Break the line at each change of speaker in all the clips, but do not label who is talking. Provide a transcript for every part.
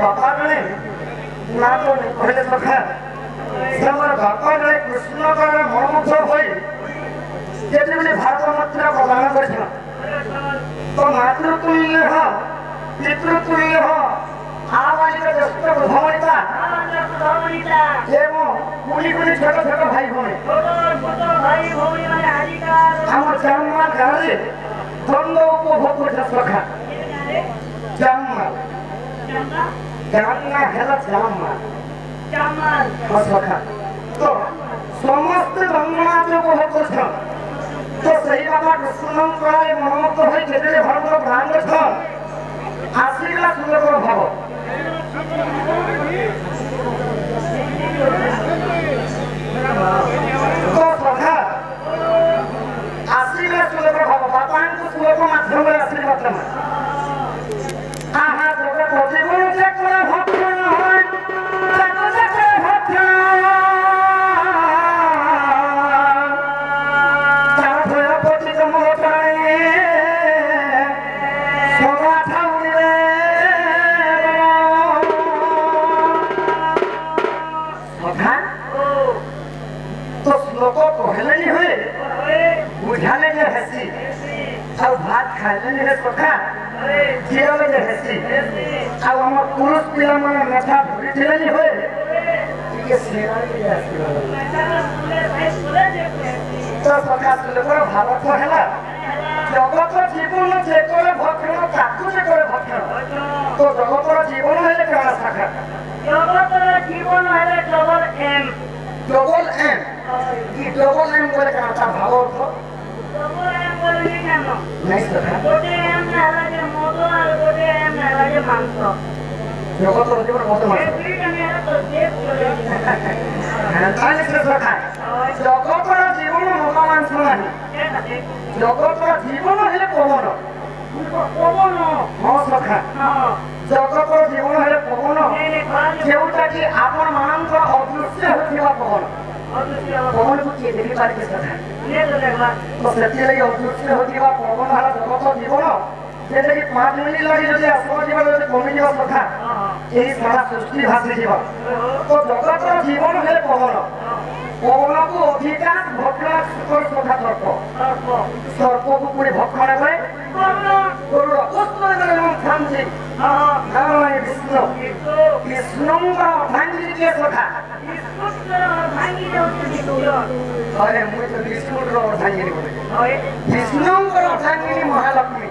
बापा जड़े ना तो कहले सखा से मोर बापा जड़े कृष्ण का मनमुग्ध होई जेते भारत माता प्रदान कर तो मातृतुल्य हो पितृतुल्य हो आवालिका दस्त भवनिता एवं कुनी कुनी छोट छोट भाई भौणी आम जन्मा गाँव द्वंद्व उपभोग कर सखा जन्मा जन्मा है जन्मा सखा तो समस्त जन्माद उपभोग कर तो सही बाबा कृष्ण मनमुक्त हो जेते भरत भ्रांत आशीर्वाद सुंदर भाव तो सखा आशीर्वाद सुंदर भाव बापा श्लोक माध्यम आशीर्वाद आहा जगत जीवन से करे भक्त भात खाइले रे सखा जीवन में हेसी आ हमर पुरुष पिला माने मेठा भरी दिलेनी होय के सेवा के तो सखा सुले पर भारत हेला जगत जीवन जे करे भक्षण ताकू जे करे भक्षण तो जगत जीवन हेले काना सखा जगत जीवन हेले डबल एम की डबल एम करे काना भाव तो नहीं सखा गोटे एम नाला जे मोदो और गोटे एम नाला जे मांस जगत रो जीवन मोदो मांस एबरी कनेरा तो देख चले ताले से सखा जगत रो जीवन मोदो मांस नाही जगत रो जीवन हेले पवन हां सखा जगत रो जीवन हेले पवन जेउटा कि आपन मान को अदृश्य होथिबा पवन पवन को किए देखि पारे के सखा तो से अदृश्य होथिबा पवन हारा जगत जीवन जेते कि 5 मिनिट लागि जदि आसमान जीवन जदि कमी जीवा सखा एही सारा सृष्टि भासी जीवा तो जगत रो जीवन हेले पवन पवन को अधिकार भक्षण कर सखा सर्प को पुणी भक्षण करे गरुड़ उष्ण गरुड़ थांची नारायण विष्णु विष्णु का भांगी के सखा अरे मुझे तो विष्णु रो अर्धांगिनी बोले विष्णु को अर्धांगिनी महालक्ष्मी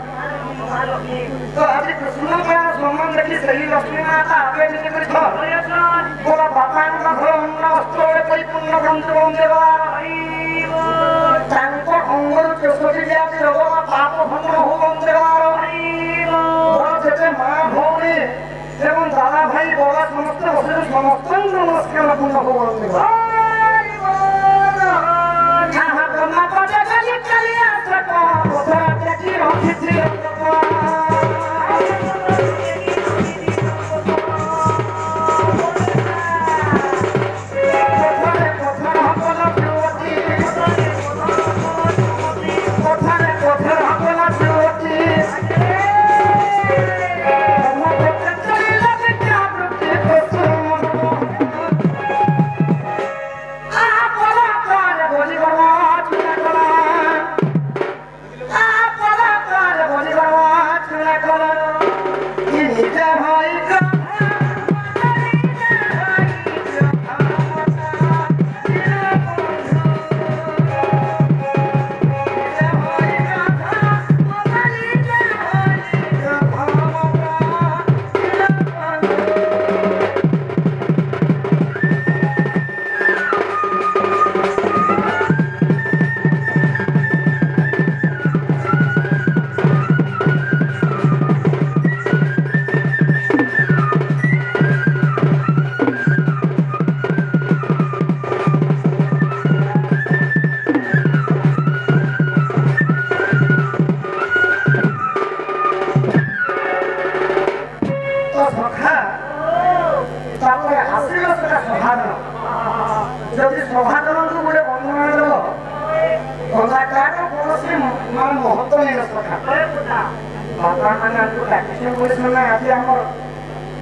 तो आज कृष्ण का सम्मान देखी सही लक्ष्मी माता आगे नीचे करी छ बोला बापा का घर अन्न वस्त्र परिपूर्ण गंत्र देवा तांको अंगरु चोसटी जाति रोग पाप भंग हो देवा जेते मां भौणी एवं दादा भाई बड़ा समस्त बसे समस्त नमस्कार पूर्ण हो देवा जहाँ ब्रह्मा पद कली कलिया सको उधर देखी रोहित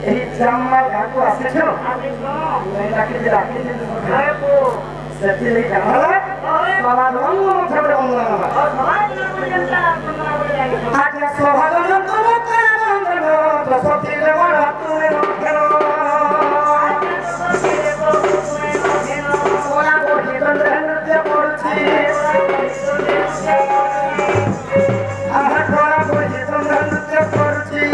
এই জাম্মা গাঁକୁ ଆସିଛୁ ଡାକିଛି ସେଥିଲାଗି କାରଣ ସମାଜ ଝଗଡ଼ା ଆଜ୍ଞା ସଭାଜନ ସତୀରେ ବଡ଼ ତୁମେ ଓଲା ବହି ନୃତ୍ୟ କରୁଛି ଆହା କଳା ବହି ନୃତ୍ୟ କରୁଛି